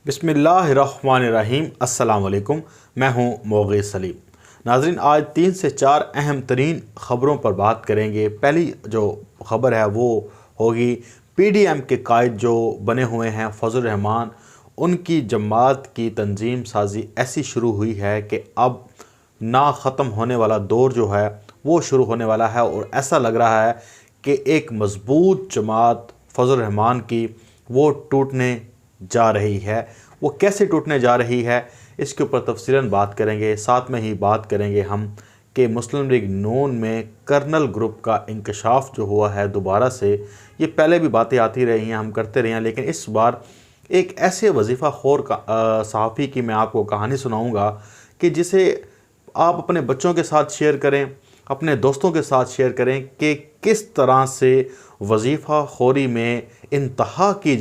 बिस्मिल्लाहिर्रहमानिर्रहीम। अस्सलाम वालेकुम। मैं हूं मोग़ेज़ सलीम। नाज़रीन, आज 3 से 4 अहम तरीन ख़बरों पर बात करेंगे। पहली जो ख़बर है वो होगी PDM के कायद जो बने हुए हैं फजल रहमान, उनकी जमात की तंजीम साजी ऐसी शुरू हुई है कि अब ना ख़त्म होने वाला दौर जो है वो शुरू होने वाला है और ऐसा लग रहा है कि एक मज़बूत जमात फजल रहमान की वो टूटने जा रही है। वो कैसे टूटने जा रही है इसके ऊपर तफसीलन बात करेंगे। साथ में ही बात करेंगे हम कि मुस्लिम लीग नून में कर्नल ग्रुप का इंकशाफ जो हुआ है दोबारा से। ये पहले भी बातें आती रही हैं, हम करते रहे हैं, लेकिन इस बार एक ऐसे वजीफ़ा खोर सहाफ़ी की मैं आपको कहानी सुनाऊंगा कि जिसे आप अपने बच्चों के साथ शेयर करें, अपने दोस्तों के साथ शेयर करें कि किस तरह से वजीफ़ा खोरी में इंतहा की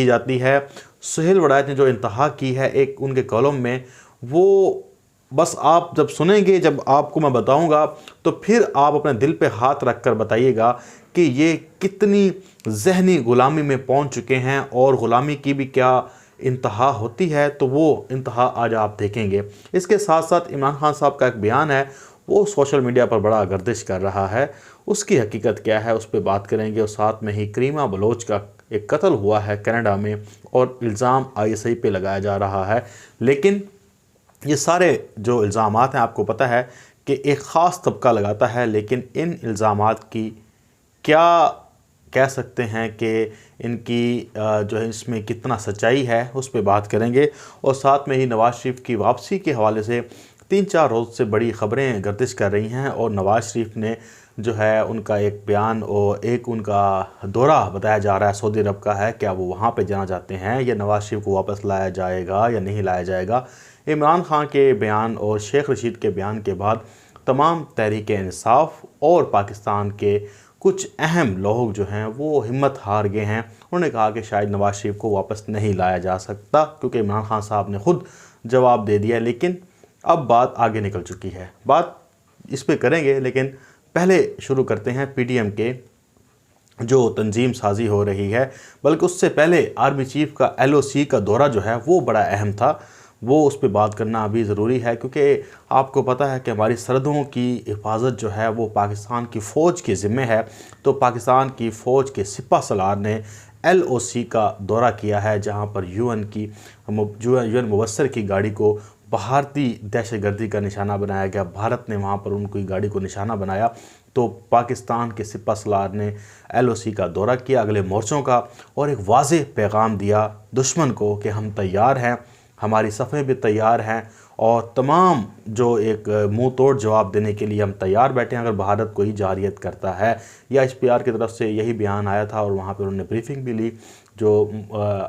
जाती है। सुहेल वड़ायत ने जो इंतहा की है एक उनके कॉलम में, वो बस आप जब सुनेंगे, जब आपको मैं बताऊंगा, तो फिर आप अपने दिल पे हाथ रख कर बताइएगा कि ये कितनी ज़हनी ग़ुलामी में पहुंच चुके हैं और ग़ुलामी की भी क्या इंतहा होती है। तो वो इंतहा आज आप देखेंगे। इसके साथ साथ इमरान खान साहब का एक बयान है, वो सोशल मीडिया पर बड़ा गर्दिश कर रहा है। उसकी हकीकत क्या है उस पर बात करेंगे। और साथ में ही करीमा बलोच का एक कत्ल हुआ है कनाडा में और इल्ज़ाम ISI पे लगाया जा रहा है। लेकिन ये सारे जो इल्ज़ामात हैं, आपको पता है कि एक ख़ास तबका लगाता है, लेकिन इन इल्ज़ामात की क्या कह सकते हैं कि इनकी जो है इसमें कितना सच्चाई है उस पर बात करेंगे। और साथ में ही नवाज़ शरीफ की वापसी के हवाले से 3-4 रोज़ से बड़ी ख़बरें गर्दिश कर रही हैं और नवाज़ शरीफ ने जो है उनका एक बयान और एक उनका दौरा बताया जा रहा है सऊदी अरब का है। क्या वो वहाँ पे जाना चाहते हैं या नवाज़ शरीफ को वापस लाया जाएगा या नहीं लाया जाएगा। इमरान खान के बयान और शेख रशीद के बयान के बाद तमाम तहरीक इंसाफ और पाकिस्तान के कुछ अहम लोग जो हैं वो हिम्मत हार गए हैं। उन्होंने कहा कि शायद नवाज़ शरीफ को वापस नहीं लाया जा सकता, क्योंकि इमरान खान साहब ने ख़ुद जवाब दे दिया। लेकिन अब बात आगे निकल चुकी है, बात इस पे करेंगे। लेकिन पहले शुरू करते हैं PDM के जो तंजीम साजी हो रही है। बल्कि उससे पहले आर्मी चीफ का LOC का दौरा जो है वो बड़ा अहम था, वो उस पर बात करना अभी ज़रूरी है। क्योंकि आपको पता है कि हमारी सरहदों की हिफाजत जो है वो पाकिस्तान की फ़ौज के ज़िम्मे है। तो पाकिस्तान की फ़ौज के सिपह सलार ने LOC का दौरा किया है, जहाँ पर UN मुबस्सर की गाड़ी को भारतीय दहशतगर्दी का निशाना बनाया गया। भारत ने वहाँ पर उनकी गाड़ी को निशाना बनाया। तो पाकिस्तान के सिपह सलार ने LOC का दौरा किया अगले मोर्चों का और एक वाज़ेह पैगाम दिया दुश्मन को कि हम तैयार हैं, हमारी सफ़ें भी तैयार हैं और तमाम जो एक मुंह तोड़ जवाब देने के लिए हम तैयार बैठे हैं अगर भारत कोई जारियत करता है। या HPR की तरफ से यही बयान आया था और वहाँ पर उन्होंने ब्रीफिंग भी ली जो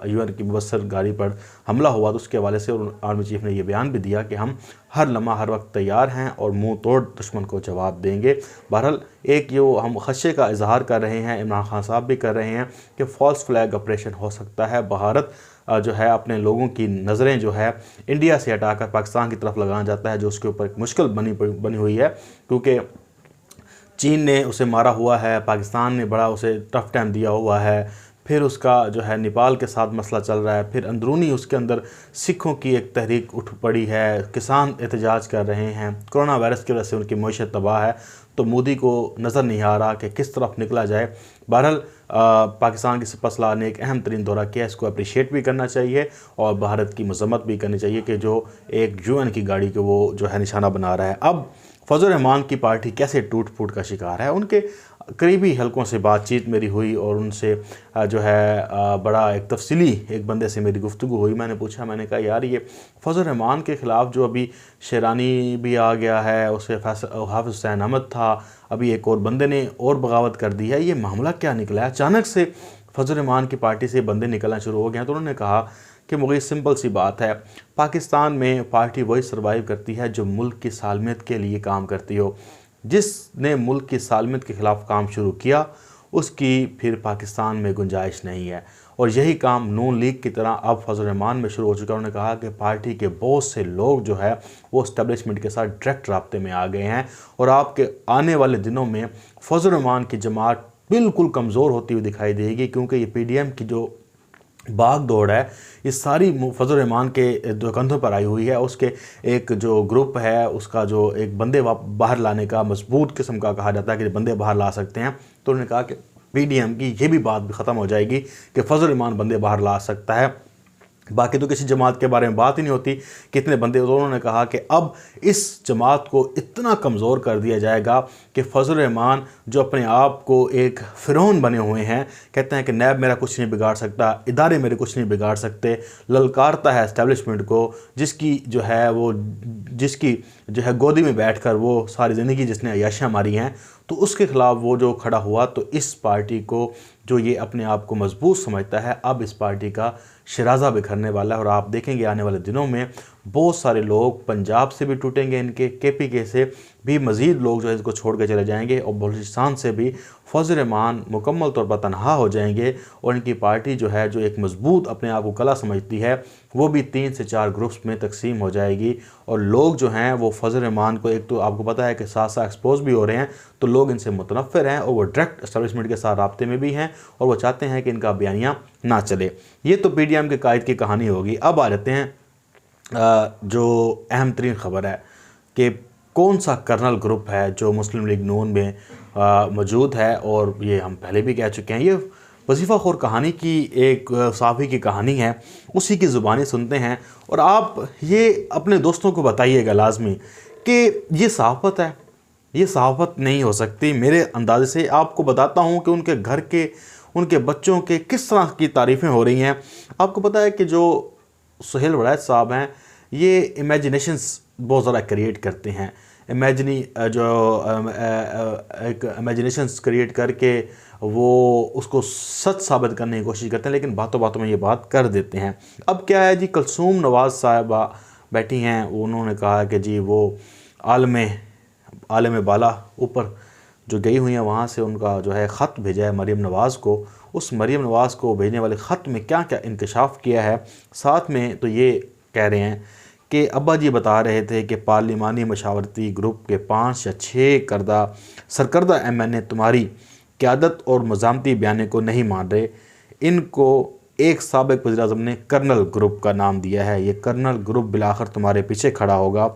UN की मुबस्सर गाड़ी पर हमला हुआ तो उसके हवाले से आर्मी चीफ ने यह बयान भी दिया कि हम हर लम्हा हर वक्त तैयार हैं और मुंह तोड़ दुश्मन को जवाब देंगे। बहरहाल एक जो हम खदशे का इजहार कर रहे हैं, इमरान खान साहब भी कर रहे हैं कि फ़ॉल्स फ्लैग ऑपरेशन हो सकता है। भारत जो है अपने लोगों की नज़रें जो है इंडिया से हटाकर पाकिस्तान की तरफ लगाना चाहता है, जो उसके ऊपर एक मुश्किल बनी हुई है। क्योंकि चीन ने उसे मारा हुआ है, पाकिस्तान ने बड़ा उसे टफ़ टाइम दिया हुआ है, फिर उसका जो है नेपाल के साथ मसला चल रहा है, फिर अंदरूनी उसके अंदर सिखों की एक तहरीक उठ पड़ी है, किसान एहतजाज कर रहे हैं, कोरोना वायरस की वजह से उनकी मईशत तबाह है। तो मोदी को नज़र नहीं आ रहा कि किस तरफ निकला जाए। बहरहाल पाकिस्तान के सिपह सलार ने एक अहम तरीन दौरा किया, इसको अप्रिशिएट भी करना चाहिए और भारत की मजम्मत भी करनी चाहिए कि जो एक UN की गाड़ी को वो जो है निशाना बना रहा है। अब फजल रहमान की पार्टी कैसे टूट फूट का शिकार है, उनके करीबी हलकों से बातचीत मेरी हुई और उनसे जो है बड़ा एक तफसीली एक बंदे से मेरी गुफ्तगू हुई। मैंने पूछा, मैंने कहा यार ये फजल रहमान के ख़िलाफ़ जो अभी शेरानी भी आ गया है, उसे हाफिज़ हुसैन अहमद था, अभी एक और बंदे ने और बगावत कर दी है, ये मामला क्या निकला है? अचानक से फजल रहमान की पार्टी से बंदे निकलना शुरू हो गए हैं। तो उन्होंने कहा कि मुझे सिंपल सी बात है, पाकिस्तान में पार्टी वही सर्वाइव करती है जो मुल्क की सालमियत के लिए काम करती हो। जिसने मुल्क की सालमियत के ख़िलाफ़ काम शुरू किया उसकी फिर पाकिस्तान में गुंजाइश नहीं है। और यही काम नून लीग की तरह अब फजल रहमान में शुरू हो चुका है। उन्होंने कहा कि पार्टी के बहुत से लोग जो है वो इस्टेब्लिशमेंट के साथ डायरेक्ट राब्ते में आ गए हैं और आपके आने वाले दिनों में फजल रहमान की जमात बिल्कुल कमज़ोर होती हुई दिखाई देगी। क्योंकि ये PDM की जो भाग दौड़ है, ये सारी फजल रहमान के जो कंधों पर आई हुई है। उसके एक जो ग्रुप है उसका जो एक बंदे बाहर लाने का मजबूत किस्म का कहा जाता है कि बंदे बाहर ला सकते हैं, तो उन्होंने कहा कि PDM की ये भी बात भी ख़त्म हो जाएगी कि फजल रहमान बंदे बाहर ला सकता है। बाकी तो किसी जमात के बारे में बात ही नहीं होती कितने बंदे। तो उन्होंने कहा कि अब इस जमात को इतना कमज़ोर कर दिया जाएगा कि फजल रहमान जो अपने आप को एक फ़िरौन बने हुए हैं, कहते हैं कि नैब मेरा कुछ नहीं बिगाड़ सकता, इदारे मेरे कुछ नहीं बिगाड़ सकते, ललकारता है इस्टेब्लिशमेंट को जिसकी जो है गोदी में बैठकर वो सारी ज़िंदगी जिसने अय्याशियाँ मारी हैं, तो उसके ख़िलाफ़ वो जो खड़ा हुआ। तो इस पार्टी को जो ये अपने आप को मजबूत समझता है, अब इस पार्टी का शराजा बिखरने वाला है। और आप देखेंगे आने वाले दिनों में बहुत सारे लोग पंजाब से भी टूटेंगे, इनके KPK से भी मज़ीद लोग जो है इसको छोड़ के चले जाएंगे, और बलूचिस्तान से भी फजल रहमान मुकम्मल तौर पर तनहा हो जाएंगे। और इनकी पार्टी जो है, जो एक मजबूत अपने आप को कला समझती है, वो भी 3 से 4 ग्रुप्स में तकसीम हो जाएगी। और लोग जो हैं वो फजल रहमान को, एक तो आपको पता है कि साथ साथ एक्सपोज भी हो रहे हैं, तो लोग इनसे मुतनफ़िर हैं और वो डायरेक्ट एस्टेब्लिशमेंट के साथ राब्ते में भी हैं और वो चाहते हैं कि इनका बयानिया ना चले। ये तो PDM के कायद की कहानी होगी। अब आ जाते हैं जो अहम तरीन ख़बर है कि कौन सा कर्नल ग्रुप है जो मुस्लिम लीग नून में मौजूद है। और ये हम पहले भी कह चुके हैं, ये वजीफ़ा खोर कहानी की एक साफ़ी की कहानी है, उसी की ज़ुबानी सुनते हैं। और आप ये अपने दोस्तों को बताइएगा लाजमी कि ये सहाफ़त है, ये सहाफ़त नहीं हो सकती। मेरे अंदाज़े से आपको बताता हूँ कि उनके घर के, उनके बच्चों के किस तरह की तारीफ़ें हो रही हैं। आपको पता है कि जो सुहेल वड़ैत साहब हैं, ये इमेजिनेशंस बहुत ज़्यादा क्रिएट करते हैं। एक इमेजिनेशंस क्रिएट करके वो उसको सच साबित करने की कोशिश करते हैं, लेकिन बातों बातों में ये बात कर देते हैं। अब क्या है जी, कुलसूम नवाज़ साहिबा बैठी हैं, उन्होंने कहा कि जी वो आलम बाला ऊपर जो गई हुई हैं, वहाँ से उनका जो है ख़त भेजा है मरीम नवाज़ को। उस मरीम नवाज़ को भेजने वाले ख़त में क्या क्या इंकशाफ किया है, साथ में तो ये कह रहे हैं कि अब्बा जी बता रहे थे कि पार्लिमानी मशावरती ग्रुप के 5 या 6 सरकर्दा MNA तुम्हारी क़यादत और मज़ामती बयान को नहीं मान रहे। इनको एक साबिक़ वज़ीर-ए-आज़म ने कर्नल ग्रुप का नाम दिया है। ये कर्नल ग्रुप बिलाखिर तुम्हारे पीछे खड़ा होगा।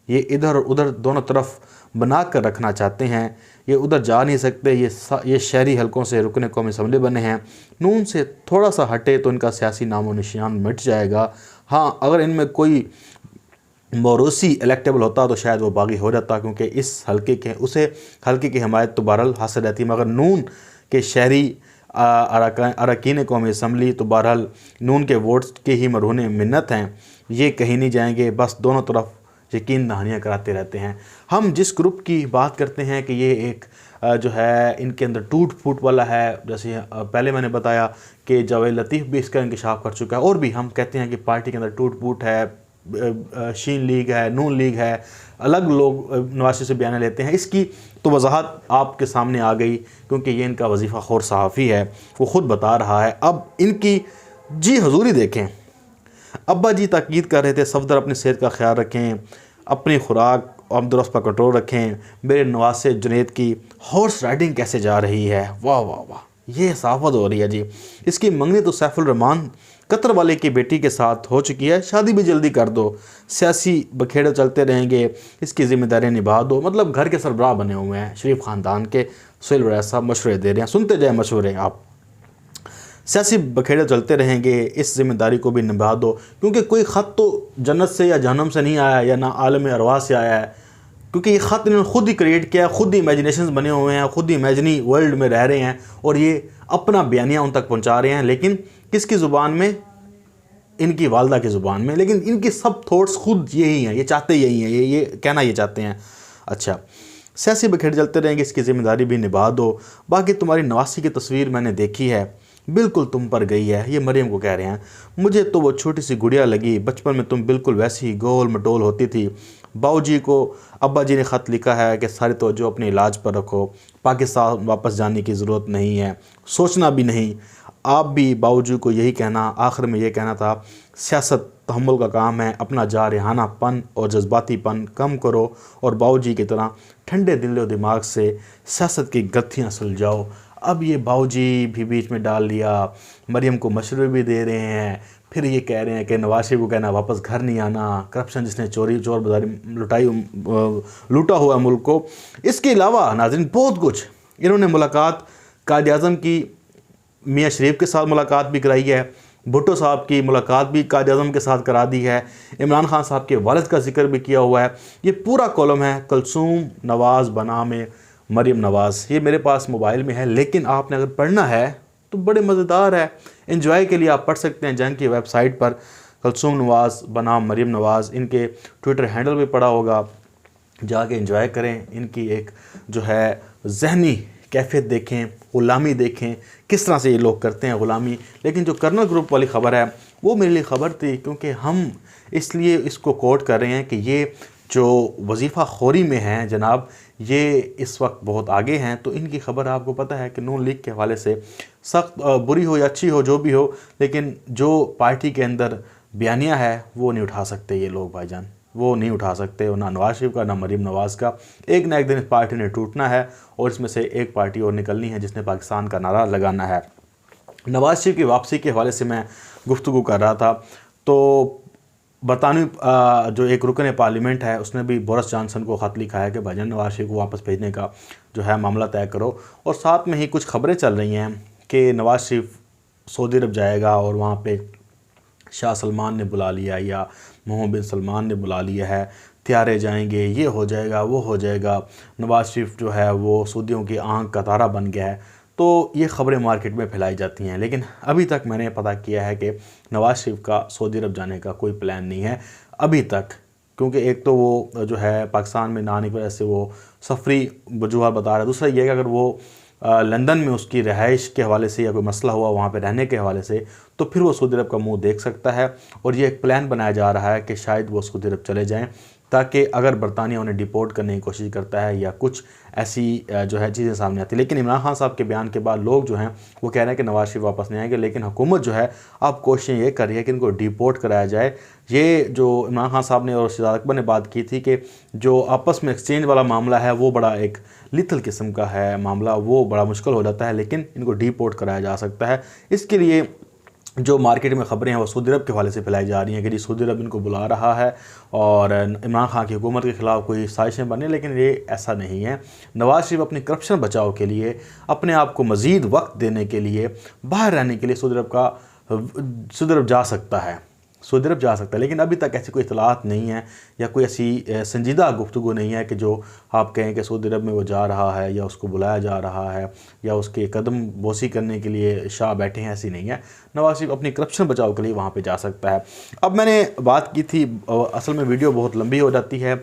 ये इधर और उधर दोनों तरफ बना कर रखना चाहते हैं, ये उधर जा नहीं सकते। ये शहरी हलकों से रुकने कौमी असम्बली बने हैं। नून से थोड़ा सा हटे तो इनका सियासी नामो निशान मिट जाएगा। हाँ, अगर इनमें कोई मौरूसी इलेक्टेबल होता तो शायद वो बागी हो जाता, क्योंकि इस हल्के की हिमायत तो बहरहाल हासिल रहती, मगर नून के शहरी अरकान कौमी असम्बली तो बहरहाल नून के वोट्स के ही मरहून मिन्नत हैं, ये कहीं नहीं जाएंगे। बस दोनों तरफ यकीन दहानियाँ कराते रहते हैं। हम जिस ग्रुप की बात करते हैं कि ये एक जो है इनके अंदर टूट फूट वाला है, जैसे पहले मैंने बताया कि जावेद लतीफ़ भी इसका इंकशाफ कर चुका है, और भी हम कहते हैं कि पार्टी के अंदर टूट फूट है, शीन लीग है, नून लीग है, अलग लोग नवाज़ से बयान लेते हैं। इसकी तो वजाहत आपके सामने आ गई, क्योंकि ये इनका वजीफ़ा खोर सहाफ़ी है, वो ख़ुद बता रहा है। अब इनकी जी हजूरी देखें, अब्बा जी ताकीद कर रहे थे सफदर अपनी सेहत का ख्याल रखें, अपनी खुराक आमदोरफ्त पर कंट्रोल रखें। मेरे नवासे जुनैद की हॉर्स राइडिंग कैसे जा रही है, वाह वाह वाह, ये सहाफ़त हो रही है जी। इसकी मंगनी तो सैफुल रहमान कतर वाले की बेटी के साथ हो चुकी है, शादी भी जल्दी कर दो, सियासी बखेड़े चलते रहेंगे, इसकी जिम्मेदारियां निभा दो। मतलब घर के सरबराह बने हुए हैं शरीफ ख़ानदान के। सुहेल वड़ैत साहब मशवरे दे रहे हैं, सुनते जाए मशवरे आप। सियासी बखेड़े चलते रहेंगे, इस जिम्मेदारी को भी निभा दो, क्योंकि कोई ख़त तो जन्नत से या जहन्नम से नहीं आया, या ना आलम अरवाह से आया है, क्योंकि ये ख़त इन्होंने खुद ही क्रिएट किया, खुद ही इमेजिनेशंस बने हुए हैं, खुद ही इमेजिनी वर्ल्ड में रह रहे हैं, और ये अपना बयानिया उन तक पहुँचा रहे हैं। लेकिन किसकी ज़ुबान में? इनकी वालदा की ज़ुबान में। लेकिन इनके सब थॉट्स खुद यही हैं, ये चाहते यही हैं, ये कहना ये चाहते हैं। अच्छा, सियासी बखेड़े चलते रहेंगे, इसकी ज़िम्मेदारी भी निभा दो। बाकी तुम्हारी नवासी की तस्वीर मैंने देखी है, बिल्कुल तुम पर गई है। ये मरियम को कह रहे हैं, मुझे तो वो छोटी सी गुड़िया लगी, बचपन में तुम बिल्कुल वैसी ही गोल मटोल होती थी। बाऊजी को अब्बा जी ने ख़त लिखा है कि सारी तवज्जो अपने इलाज पर रखो, पाकिस्तान वापस जाने की ज़रूरत नहीं है, सोचना भी नहीं। आप भी बाऊजी को यही कहना, आखिर में ये कहना था, सियासत तहम्मुल का काम है, अपना जारहानापन और जज्बातीपन कम करो और बाऊजी की तरह ठंडे दिल व दिमाग से सियासत की गत्थियाँ सुलझाओ। अब ये बाऊजी भी बीच में डाल लिया, मरियम को मशवरे भी दे रहे हैं, फिर ये कह रहे हैं कि नवाज शरीफ को कहना वापस घर नहीं आना, करप्शन जिसने चोर बाजारी लूटा हुआ मुल्क को। इसके अलावा नाज़रीन बहुत कुछ इन्होंने मुलाकात कायद-ए-आज़म की मियाँ शरीफ के साथ मुलाकात भी कराई है, भुट्टो साहब की मुलाकात भी कायद-ए-आज़म के साथ करा दी है, इमरान खान साहब के वालिद का जिक्र भी किया हुआ है। ये पूरा कॉलम है कुलसूम नवाज़ बनाम मरियम नवाज़, ये मेरे पास मोबाइल में है, लेकिन आपने अगर पढ़ना है तो बड़े मज़ेदार है, एंजॉय के लिए आप पढ़ सकते हैं। जंग की वेबसाइट पर कुलसूम नवाज़ बनाम मरियम नवाज़, इनके ट्विटर हैंडल भी पड़ा होगा, जाके एंजॉय करें। इनकी एक जो है ज़हनी कैफियत देखें, ग़ुलामी देखें, किस तरह से ये लोग करते हैं ग़ुलामी। लेकिन जो कर्नल ग्रुप वाली ख़बर है वो मेरे लिए ख़बर थी, क्योंकि हम इसलिए इसको कोट कर रहे हैं कि ये जो वजीफ़ा खोरी में हैं जनाब, ये इस वक्त बहुत आगे हैं। तो इनकी ख़बर आपको पता है कि नून लीग के हवाले से सख्त बुरी हो या अच्छी हो जो भी हो, लेकिन जो पार्टी के अंदर बयानिया है वो नहीं उठा सकते ये लोग भाईजान, वो नहीं उठा सकते, ना नवाज शरीफ का ना मरीम नवाज़ का। एक ना एक दिन इस पार्टी ने टूटना है और इसमें से एक पार्टी और निकलनी है जिसने पाकिस्तान का नारा लगाना है। नवाज शरीफ की वापसी के हवाले से मैं गुफ्तगू कर रहा था, तो बरतानवी जो एक रुकन पार्लियामेंट है उसने भी बोरिस जॉनसन को ख़त लिखा है कि भाईजान नवाज शरीफ को वापस भेजने का जो है मामला तय करो। और साथ में ही कुछ खबरें चल रही हैं कि नवाज शरीफ सऊदी अरब जाएगा और वहाँ पे शाह सलमान ने बुला लिया या मोहम्मद बिन सलमान ने बुला लिया है, त्यारे जाएंगे, ये हो जाएगा वो हो जाएगा, नवाज शरीफ जो है वो सऊदियों की आंख का तारा बन गया है। तो ये ख़बरें मार्केट में फैलाई जाती हैं, लेकिन अभी तक मैंने पता किया है कि नवाज शरीफ का सऊदी अरब जाने का कोई प्लान नहीं है अभी तक, क्योंकि एक तो वो जो है पाकिस्तान में ना आने की वजह से वो सफरी वजूहत बता रहा है, दूसरा ये कि अगर वो लंदन में उसकी रिहाइश के हवाले से या कोई मसला हुआ वहाँ पे रहने के हवाले से, तो फिर वो सऊदी अरब का मुंह देख सकता है। और ये एक प्लान बनाया जा रहा है कि शायद वो सऊदी अरब चले जाएं, ताकि अगर बरतानिया उन्हें डिपोर्ट करने की कोशिश करता है या कुछ ऐसी जो है चीज़ें सामने आती है। लेकिन इमरान खान साहब के बयान के बाद लोग जो हैं वो कह रहे हैं कि नवाज शरीफ वापस नहीं आएंगे, लेकिन हुकूमत जो है अब कोशिशें ये कर रही है कि इनको डिपोर्ट कराया जाए। ये जो इमरान खान साहब ने और शहजाद अकबर ने बात की थी कि जो आपस में एक्सचेंज वाला मामला है वो बड़ा एक लिथल किस्म का है मामला, वो बड़ा मुश्किल हो जाता है, लेकिन इनको डिपोर्ट कराया जा सकता है। इसके लिए जो मार्केट में ख़बरें हैं वो सऊदी अरब के हवाले से फैलाई जा रही हैं कि जी सऊदी अरब इनको बुला रहा है और इमरान खान की हुकूमत के ख़िलाफ़ कोई साजिशें बने, लेकिन ये ऐसा नहीं है। नवाज शरीफ अपनी करप्शन बचाव के लिए, अपने आप को मज़ीद वक्त देने के लिए, बाहर रहने के लिए सऊदी अरब जा सकता है, सऊदी अरब जा सकता है। लेकिन अभी तक ऐसी कोई इतलात नहीं है या कोई ऐसी संजीदा गुफ्तगू नहीं है कि जो आप कहें कि सऊदी अरब में वो जा रहा है या उसको बुलाया जा रहा है या उसके कदम बोसी करने के लिए शाह बैठे हैं, ऐसी नहीं है। नवाज शरीफ अपनी करप्शन बचाव के लिए वहाँ पे जा सकता है। अब मैंने बात की थी, असल में वीडियो बहुत लंबी हो जाती है,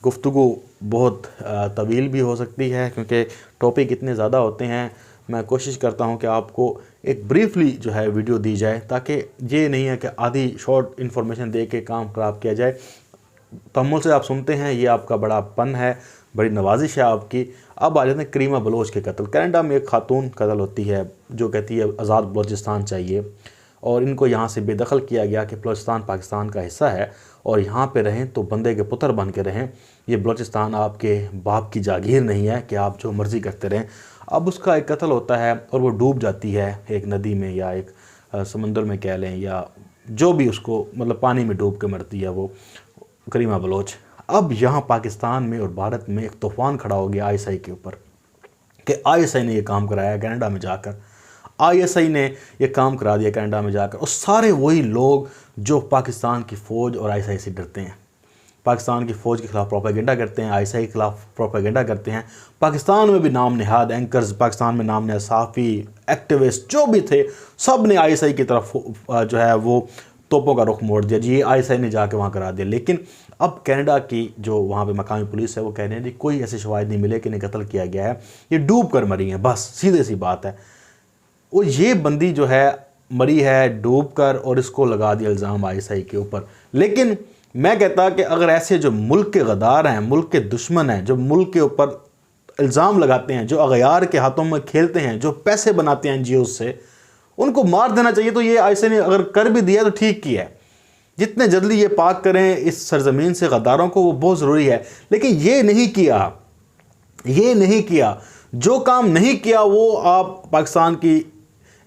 गुफ्तगू बहुत तवील भी हो सकती है क्योंकि टॉपिक इतने ज़्यादा होते हैं। मैं कोशिश करता हूं कि आपको एक ब्रीफली जो है वीडियो दी जाए, ताकि ये नहीं है कि आधी शॉर्ट इन्फॉर्मेशन दे के काम ख़राब किया जाए। तहम्मुल से आप सुनते हैं, ये आपका बड़ा पन है, बड़ी नवाजिश है आपकी। अब आ जाते हैं करीमा बलोच के कत्ल। कनाडा में एक खातून कत्ल होती है जो कहती है आज़ाद बलोचिस्तान चाहिए, और इनको यहाँ से बेदखल किया गया कि बलोचिस्तान पाकिस्तान का हिस्सा है और यहाँ पे रहें तो बंदे के पुत्र बन के रहें, ये बलोचिस्तान आपके बाप की जागीर नहीं है कि आप जो मर्ज़ी करते रहें। अब उसका एक कत्ल होता है और वो डूब जाती है एक नदी में या एक समंदर में कह लें, या जो भी उसको मतलब पानी में डूब के मरती है वो करीमा बलोच। अब यहाँ पाकिस्तान में और भारत में एक तूफ़ान खड़ा हो गया ISI के ऊपर कि ISI ने ये काम कराया कनाडा में जाकर, ISI ने ये काम करा दिया कनाडा में जाकर। और सारे वही लोग जो पाकिस्तान की फ़ौज और ISI से डरते हैं, पाकिस्तान की फ़ौज के ख़िलाफ़ प्रोपेगेंडा करते हैं, ISI के ख़िलाफ़ प्रोपेगेंडा करते हैं। पाकिस्तान में भी नाम नहाद एंकर्स, पाकिस्तान में नाम नहाद सहाफ़ी, एक्टिविस्ट जो भी थे, सब ने ISI की तरफ जो है वो तोपों का रुख मोड़ दिया। जी ये ISI ने जाके वहाँ करा दिया। लेकिन अब कनाडा की जो वहाँ पे मकामी पुलिस है वो कह रहे हैं जी कोई ऐसे शवाहिद नहीं मिले कि इन्हें कत्ल किया गया है, ये डूब कर मरी हैं, बस सीधे सी बात है। और ये बंदी जो है मरी है डूब कर और इसको लगा दिया इल्ज़ाम ISI के ऊपर। लेकिन मैं कहता कि अगर ऐसे जो मुल्क के गद्दार हैं, मुल्क के दुश्मन हैं, जो मुल्क के ऊपर इल्ज़ाम लगाते हैं, जो अगयार के हाथों में खेलते हैं, जो पैसे बनाते हैं NGOs से, उनको मार देना चाहिए। तो ये ISI ने अगर कर भी दिया तो ठीक किया है। जितने जल्दी ये पाक करें इस सरजमीन से गद्दारों को वो बहुत ज़रूरी है। लेकिन ये नहीं किया, ये नहीं किया। जो काम नहीं किया वो आप पाकिस्तान की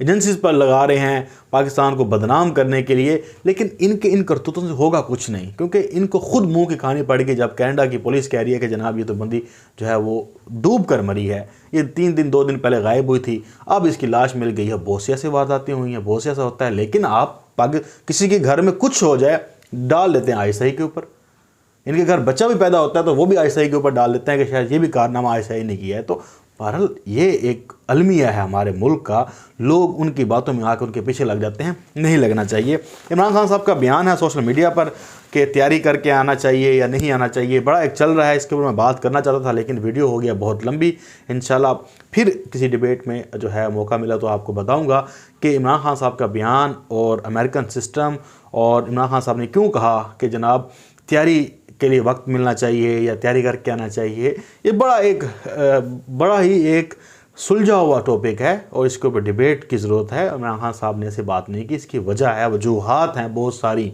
एजेंसीज पर लगा रहे हैं पाकिस्तान को बदनाम करने के लिए, लेकिन इनके इन करतूतों से होगा कुछ नहीं, क्योंकि इनको खुद मुंह की खानी पड़ेगी जब कनाडा की पुलिस कह रही है कि जनाब ये तो बंदी जो है वो डूब कर मरी है, ये 2 दिन पहले गायब हुई थी, अब इसकी लाश मिल गई है। बहुत सी ऐसी वारदातें हुई हैं, बहुत सी ऐसा होता है, लेकिन आप किसी के घर में कुछ हो जाए डाल देते हैं आईएसआई के ऊपर। इनके घर बच्चा भी पैदा होता है तो वो भी आईएसआई के ऊपर डाल देते हैं कि शायद ये भी कारनामा आईएसआई ने किया है। तो बहरहाल ये एक अलमिया है हमारे मुल्क का, लोग उनकी बातों में आकर उनके पीछे लग जाते हैं, नहीं लगना चाहिए। इमरान खान साहब का बयान है सोशल मीडिया पर कि तैयारी करके आना चाहिए या नहीं आना चाहिए, बड़ा एक चल रहा है, इसके ऊपर मैं बात करना चाहता था लेकिन वीडियो हो गया बहुत लंबी। इंशाल्लाह फिर किसी डिबेट में जो है मौका मिला तो आपको बताऊँगा कि इमरान खान साहब का बयान और अमेरिकन सिस्टम और इमरान खान साहब ने क्यों कहा कि जनाब तैयारी के लिए वक्त मिलना चाहिए या तैयारी करके आना चाहिए। ये बड़ा ही एक सुलझा हुआ टॉपिक है और इसके ऊपर डिबेट की ज़रूरत है। इमरान खान साहब ने ऐसे बात नहीं की, इसकी वजह है, वजूहात हैं बहुत सारी,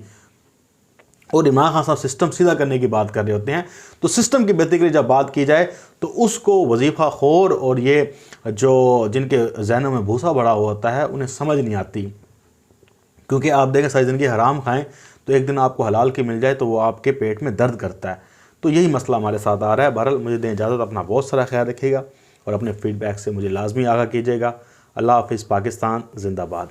और इमरान खान साहब सिस्टम सीधा करने की बात कर रहे होते हैं। तो सिस्टम की बेहतरी के लिए जब बात की जाए तो उसको वजीफ़ा खोर और ये जो जिनके जहनों में भूसा भरा हुआ होता है उन्हें समझ नहीं आती, क्योंकि आप देखें सारी ज़िंदगी हराम खाएं तो एक दिन आपको हलाल की मिल जाए तो वो आपके पेट में दर्द करता है। तो यही मसला हमारे साथ आ रहा है। बहरहाल मुझे दें इजाज़त, अपना बहुत सारा ख्याल रखिएगा और अपने फीडबैक से मुझे लाजमी आगाह कीजिएगा। अल्लाह हाफ़िज़। पाकिस्तान जिंदाबाद।